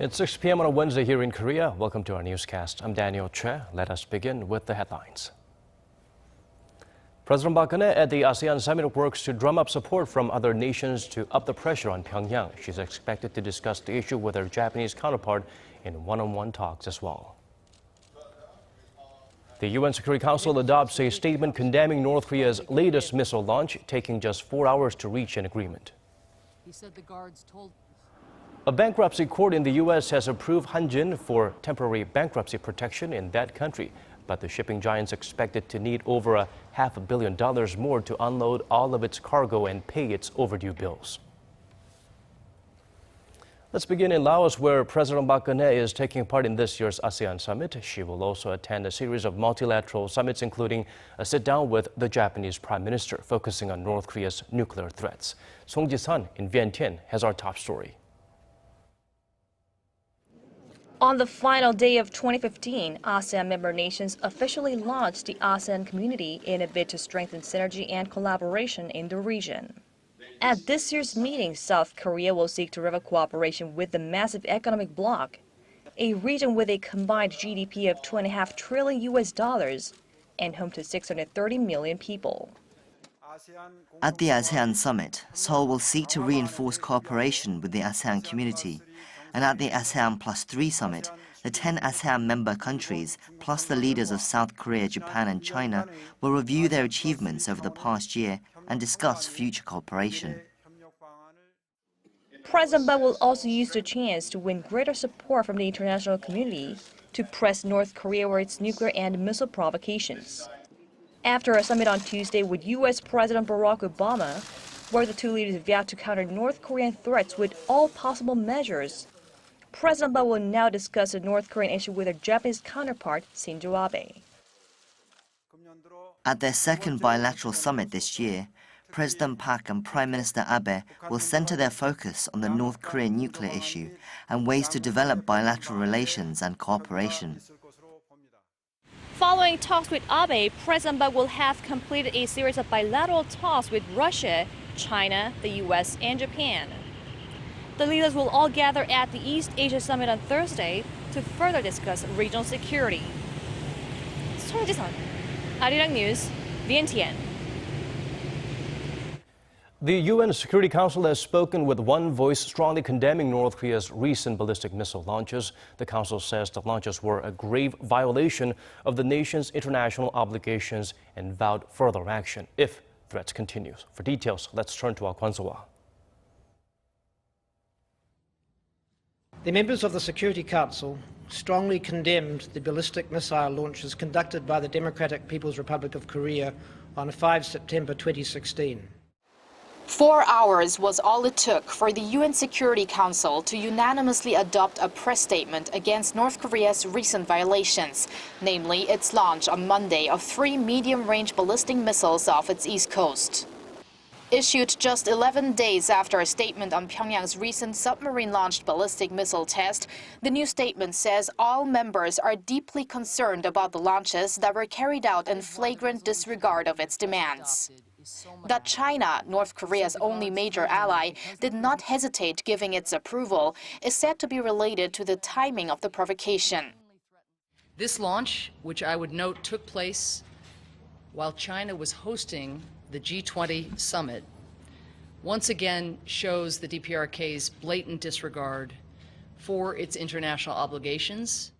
It's 6 p.m. on a Wednesday here in Korea. Welcome to our newscast. I'm Daniel Che. Let us begin with the headlines. President Park Geun-hye at the ASEAN summit works to drum up support from other nations to up the pressure on Pyongyang. She's expected to discuss the issue with her Japanese counterpart in one-on-one talks as well. The UN Security Council adopts a statement condemning North Korea's latest missile launch, taking just 4 hours to reach an agreement. He said the guards told. A bankruptcy court in the U.S. has approved Hanjin for temporary bankruptcy protection in that country. But the shipping giant's expected to need over $500 million more to unload all of its cargo and pay its overdue bills. Let's begin in Laos, where President Park Geun-hye is taking part in this year's ASEAN summit. She will also attend a series of multilateral summits, including a sit-down with the Japanese Prime Minister, focusing on North Korea's nuclear threats. Song Ji-sun in Vientiane has our top story. On the final day of 2015, ASEAN member nations officially launched the ASEAN community in a bid to strengthen synergy and collaboration in the region. At this year's meeting, South Korea will seek to revive cooperation with the massive economic bloc, a region with a combined GDP of $2.5 trillion and home to 630 million people. At the ASEAN summit, Seoul will seek to reinforce cooperation with the ASEAN community. And at the ASEAN +3 summit, the 10 ASEAN member countries, plus the leaders of South Korea, Japan and China, will review their achievements over the past year and discuss future cooperation. President Park will also use the chance to win greater support from the international community to press North Korea for its nuclear and missile provocations. After a summit on Tuesday with U.S. President Barack Obama, where the two leaders vowed to counter North Korean threats with all possible measures, President Park will now discuss the North Korean issue with her Japanese counterpart, Shinzo Abe. At their second bilateral summit this year, President Park and Prime Minister Abe will center their focus on the North Korean nuclear issue and ways to develop bilateral relations and cooperation. Following talks with Abe, President Park will have completed a series of bilateral talks with Russia, China, the U.S. and Japan. The leaders will all gather at the East Asia Summit on Thursday to further discuss regional security. Song Ji-sun, Arirang News, Vientiane. The UN Security Council has spoken with one voice, strongly condemning North Korea's recent ballistic missile launches. The Council says the launches were a grave violation of the nation's international obligations and vowed further action if threats continue. For details, let's turn to Kwon So-hwa. The members of the Security Council strongly condemned the ballistic missile launches conducted by the Democratic People's Republic of Korea on 5 September 2016. 4 hours was all it took for the UN Security Council to unanimously adopt a press statement against North Korea's recent violations, namely its launch on Monday of 3 medium-range ballistic missiles off its east coast. Issued just 11 days after a statement on Pyongyang's recent submarine-launched ballistic missile test, the new statement says all members are deeply concerned about the launches that were carried out in flagrant disregard of its demands. That China, North Korea's only major ally, did not hesitate giving its approval is said to be related to the timing of the provocation. This launch, which I would note took place while China was hosting the G20 summit, once again shows the DPRK's blatant disregard for its international obligations.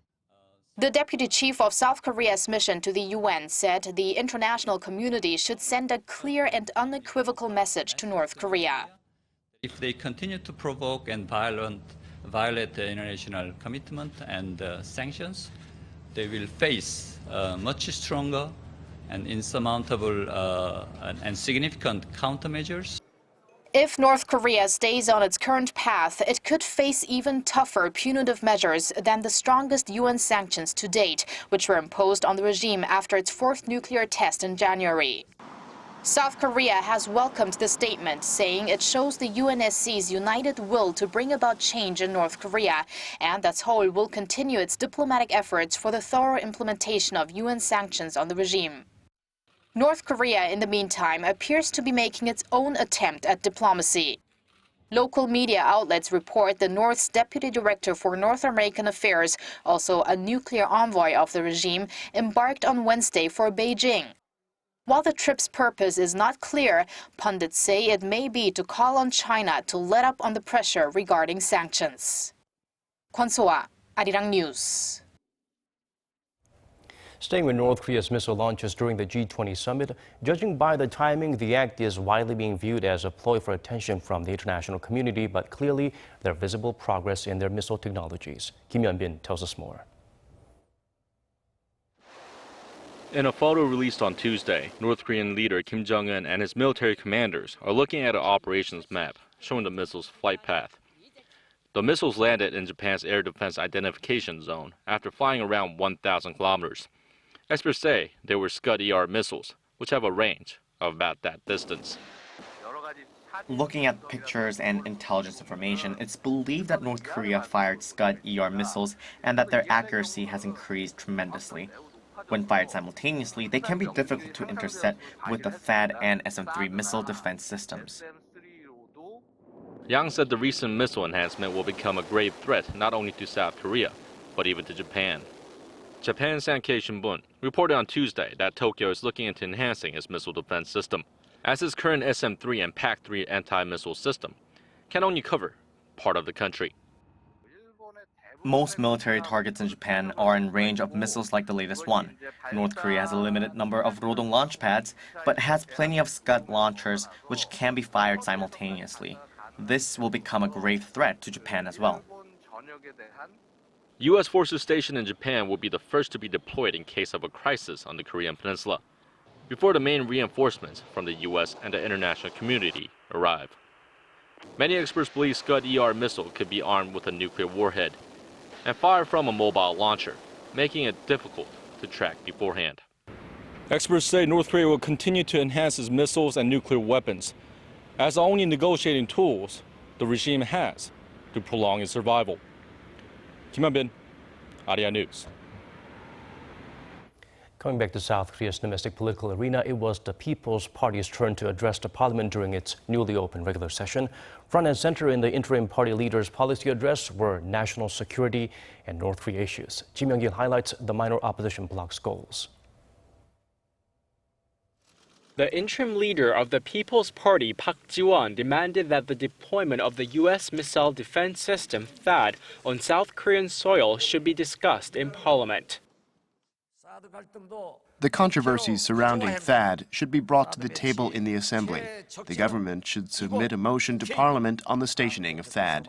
The deputy chief of South Korea's mission to the UN said the international community should send a clear and unequivocal message to North Korea. If they continue to provoke and violate the international commitment and sanctions, they will face much stronger and insurmountable and significant countermeasures. If North Korea stays on its current path, it could face even tougher punitive measures than the strongest UN sanctions to date, which were imposed on the regime after its 4th nuclear test in January. South Korea has welcomed the statement, saying it shows the UNSC's united will to bring about change in North Korea, and that Seoul will continue its diplomatic efforts for the thorough implementation of UN sanctions on the regime. North Korea, in the meantime, appears to be making its own attempt at diplomacy. Local media outlets report the North's Deputy Director for North American Affairs, also a nuclear envoy of the regime, embarked on Wednesday for Beijing. While the trip's purpose is not clear, pundits say it may be to call on China to let up on the pressure regarding sanctions. Kwon So-ah, Arirang News. Staying with North Korea's missile launches during the G20 summit, judging by the timing, the act is widely being viewed as a ploy for attention from the international community, but clearly there are visible progress in their missile technologies. Kim Yeon-bin tells us more. In a photo released on Tuesday, North Korean leader Kim Jong-un and his military commanders are looking at an operations map showing the missile's flight path. The missiles landed in Japan's air defense identification zone after flying around 1,000 kilometers. Experts say they were Scud-ER missiles, which have a range of about that distance. Looking at pictures and intelligence information, it's believed that North Korea fired Scud-ER missiles and that their accuracy has increased tremendously. When fired simultaneously, they can be difficult to intercept with the THAAD and SM-3 missile defense systems. Yang said the recent missile enhancement will become a grave threat not only to South Korea, but even to Japan. Japan's Sankei Shimbun reported on Tuesday that Tokyo is looking into enhancing its missile defense system, as its current SM-3 and PAC-3 anti-missile system can only cover part of the country. Most military targets in Japan are in range of missiles like the latest one. North Korea has a limited number of Rodong launch pads, but has plenty of Scud launchers which can be fired simultaneously. This will become a grave threat to Japan as well. U.S. forces stationed in Japan will be the first to be deployed in case of a crisis on the Korean peninsula, before the main reinforcements from the U.S. and the international community arrive. Many experts believe Scud-ER missile could be armed with a nuclear warhead and fire from a mobile launcher, making it difficult to track beforehand. Experts say North Korea will continue to enhance its missiles and nuclear weapons as the only negotiating tools the regime has to prolong its survival. Kim Yeon-bin, ASEAN News. Coming back to South Korea's domestic political arena, it was the People's Party's turn to address the parliament during its newly opened regular session. Front and center in the interim party leader's policy address were national security and North Korea issues. Ji Myung-gil highlights the minor opposition bloc's goals. The interim leader of the People's Party, Park Ji-won, demanded that the deployment of the U.S. missile defense system THAAD on South Korean soil should be discussed in parliament. The controversies surrounding THAAD should be brought to the table in the Assembly. The government should submit a motion to Parliament on the stationing of THAAD.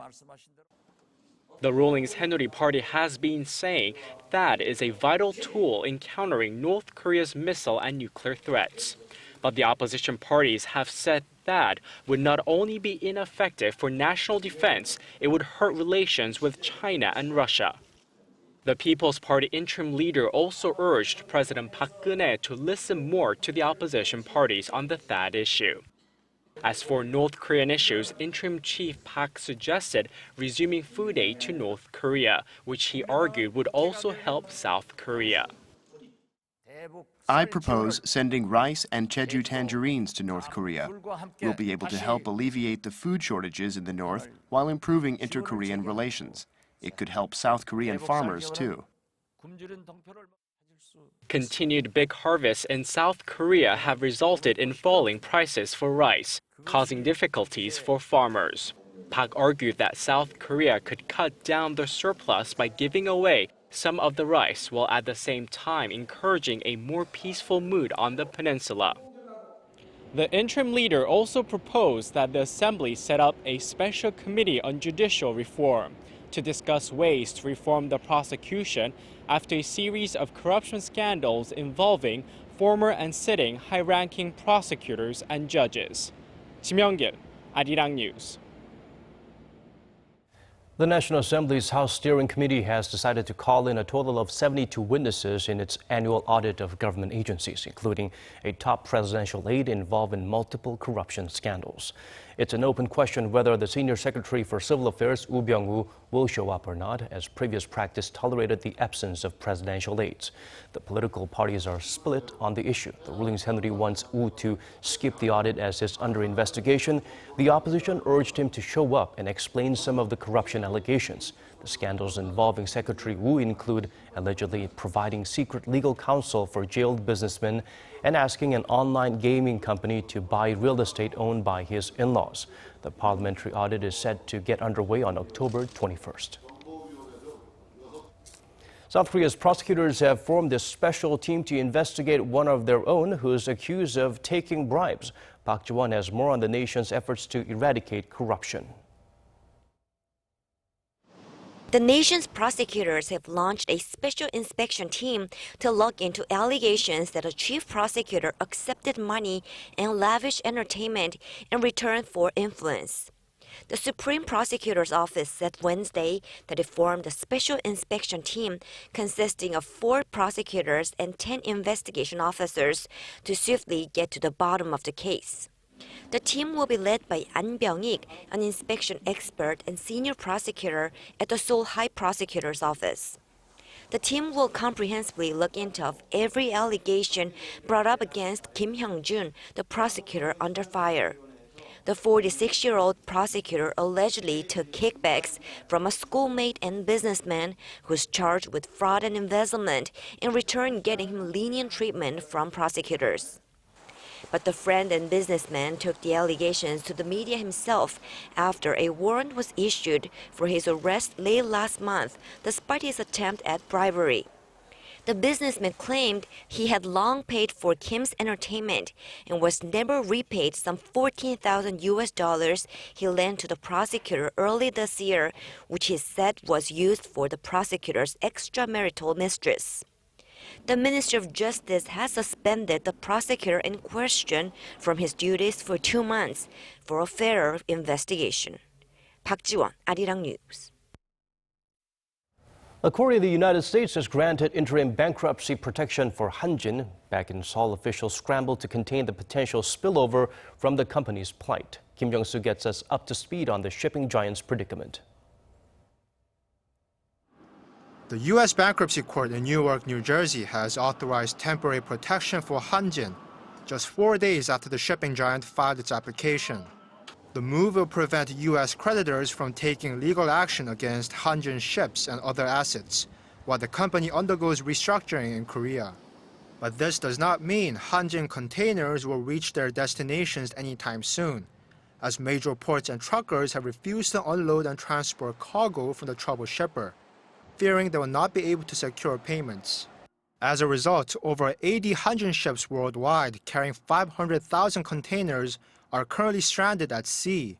The ruling Saenuri Party has been saying THAAD is a vital tool in countering North Korea's missile and nuclear threats. But the opposition parties have said THAAD would not only be ineffective for national defense, it would hurt relations with China and Russia. The People's Party interim leader also urged President Park Geun-hye to listen more to the opposition parties on the THAAD issue. As for North Korean issues, interim chief Park suggested resuming food aid to North Korea, which he argued would also help South Korea. I propose sending rice and Jeju tangerines to North Korea. We'll be able to help alleviate the food shortages in the north while improving inter-Korean relations. It could help South Korean farmers, too. Continued big harvests in South Korea have resulted in falling prices for rice, causing difficulties for farmers. Park argued that South Korea could cut down the surplus by giving away some of the rice, while at the same time encouraging a more peaceful mood on the peninsula. The interim leader also proposed that the Assembly set up a special committee on judicial reform to discuss ways to reform the prosecution after a series of corruption scandals involving former and sitting high-ranking prosecutors and judges. Ji Myung-gil, Arirang News. The National Assembly's House Steering Committee has decided to call in a total of 72 witnesses in its annual audit of government agencies, including a top presidential aide involved in multiple corruption scandals. It's an open question whether the Senior Secretary for Civil Affairs, Woo Byung-woo, will show up or not, as previous practice tolerated the absence of presidential aides. The political parties are split on the issue. The ruling Saenuri wants Woo to skip the audit as it's under investigation. The opposition urged him to show up and explain some of the corruption allegations. The scandals involving Secretary Woo include allegedly providing secret legal counsel for jailed businessmen and asking an online gaming company to buy real estate owned by his in-laws. The parliamentary audit is set to get underway on October 21st. South Korea's prosecutors have formed a special team to investigate one of their own who is accused of taking bribes. Park Ji-won has more on the nation's efforts to eradicate corruption. The nation's prosecutors have launched a special inspection team to look into allegations that a chief prosecutor accepted money and lavish entertainment in return for influence. The Supreme Prosecutor's Office said Wednesday that it formed a special inspection team consisting of 4 prosecutors and 10 investigation officers to swiftly get to the bottom of the case. The team will be led by An Byung-ik, an inspection expert and senior prosecutor at the Seoul High Prosecutor's Office. The team will comprehensively look into every allegation brought up against Kim Hyung-jun, the prosecutor under fire. The 46-year-old prosecutor allegedly took kickbacks from a schoolmate and businessman who's charged with fraud and embezzlement, in return getting him lenient treatment from prosecutors. But the friend and businessman took the allegations to the media himself after a warrant was issued for his arrest late last month, despite his attempt at bribery. The businessman claimed he had long paid for Kim's entertainment and was never repaid some $14,000 he lent to the prosecutor early this year, which he said was used for the prosecutor's extramarital mistress. The Ministry of Justice has suspended the prosecutor in question from his duties for 2 months for a fairer investigation. Park Ji-won, Arirang News. According to the United States has granted interim bankruptcy protection for Hanjin. Back in Seoul, officials scrambled to contain the potential spillover from the company's plight. Kim Jong-soo gets us up to speed on the shipping giant's predicament. The U.S. Bankruptcy Court in Newark, New Jersey has authorized temporary protection for Hanjin just 4 days after the shipping giant filed its application. The move will prevent U.S. creditors from taking legal action against Hanjin ships and other assets, while the company undergoes restructuring in Korea. But this does not mean Hanjin containers will reach their destinations anytime soon, as major ports and truckers have refused to unload and transport cargo from the troubled shipper, fearing they will not be able to secure payments. As a result, over 80 Hanjin ships worldwide carrying 500,000 containers are currently stranded at sea,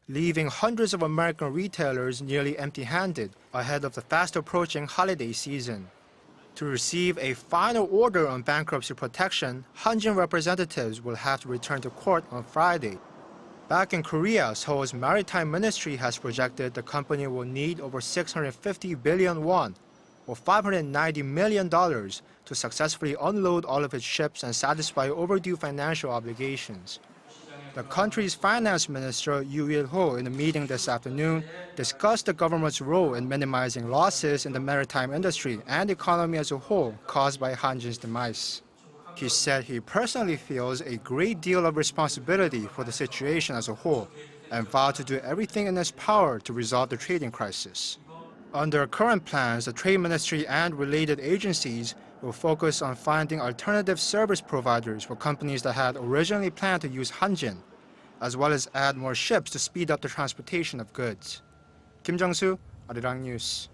leaving hundreds of American retailers nearly empty-handed ahead of the fast-approaching holiday season. To receive a final order on bankruptcy protection, Hanjin representatives will have to return to court on Friday. Back in Korea, Seoul's Maritime Ministry has projected the company will need over 650 billion won, or $590 million, to successfully unload all of its ships and satisfy overdue financial obligations. The country's finance minister, Yoo Il-ho, in a meeting this afternoon, discussed the government's role in minimizing losses in the maritime industry and economy as a whole caused by Hanjin's demise. He said he personally feels a great deal of responsibility for the situation as a whole and vowed to do everything in his power to resolve the trading crisis. Under current plans, the Trade Ministry and related agencies will focus on finding alternative service providers for companies that had originally planned to use Hanjin, as well as add more ships to speed up the transportation of goods. Kim Jong-soo, Arirang News.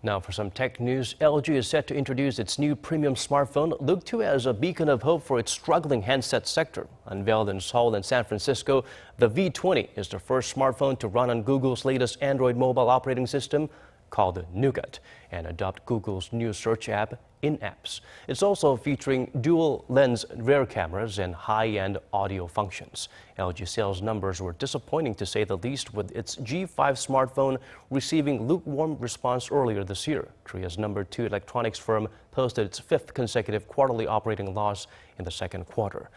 Now for some tech news, LG is set to introduce its new premium smartphone, looked to as a beacon of hope for its struggling handset sector. Unveiled in Seoul and San Francisco, the V20 is the first smartphone to run on Google's latest Android mobile operating system. called Nougat and adopt Google's new search app in-apps. It's also featuring dual-lens rear cameras and high-end audio functions. LG sales numbers were disappointing to say the least, with its G5 smartphone receiving lukewarm response earlier this year. Korea's #2 electronics firm posted its 5th consecutive quarterly operating loss in the second quarter.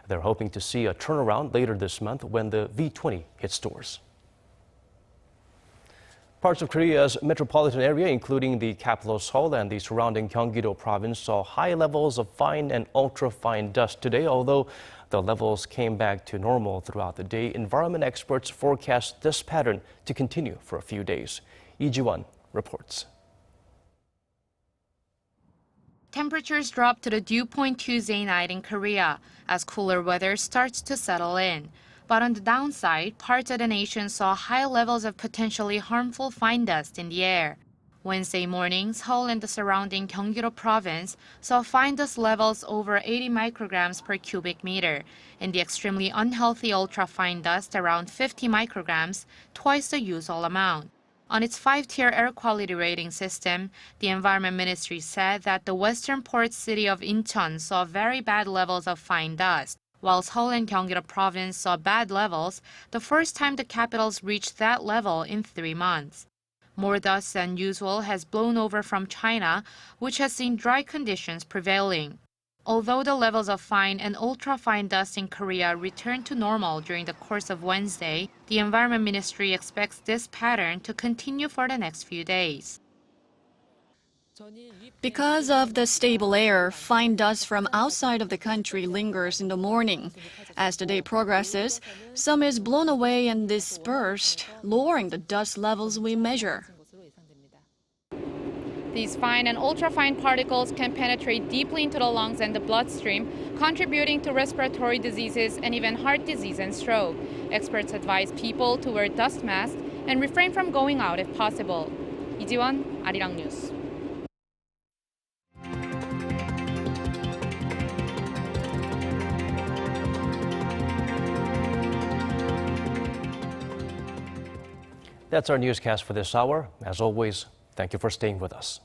They're hoping to see a turnaround later this month when the V20 hits stores. Parts of Korea's metropolitan area, including the capital Seoul and the surrounding Gyeonggi-do province, saw high levels of fine and ultra-fine dust today. Although the levels came back to normal throughout the day, environment experts forecast this pattern to continue for a few days. Lee Ji-won reports. Temperatures drop to the dew point Tuesday night in Korea as cooler weather starts to settle in. But on the downside, parts of the nation saw high levels of potentially harmful fine dust in the air. Wednesday morning, Seoul and the surrounding Gyeonggi-do province saw fine dust levels over 80 micrograms per cubic meter, and the extremely unhealthy ultra-fine dust around 50 micrograms, twice the usual amount. On its 5-tier air quality rating system, the Environment Ministry said that the western port city of Incheon saw very bad levels of fine dust, while Seoul and Gyeonggi-do province saw bad levels, the first time the capitals reached that level in 3 months. More dust than usual has blown over from China, which has seen dry conditions prevailing. Although the levels of fine and ultra-fine dust in Korea returned to normal during the course of Wednesday, the Environment Ministry expects this pattern to continue for the next few days. Because of the stable air, fine dust from outside of the country lingers in the morning. As the day progresses, some is blown away and dispersed, lowering the dust levels we measure. These fine and ultrafine particles can penetrate deeply into the lungs and the bloodstream, contributing to respiratory diseases and even heart disease and stroke. Experts advise people to wear dust masks and refrain from going out if possible. Lee Ji-won, Arirang News. That's our newscast for this hour. As always, thank you for staying with us.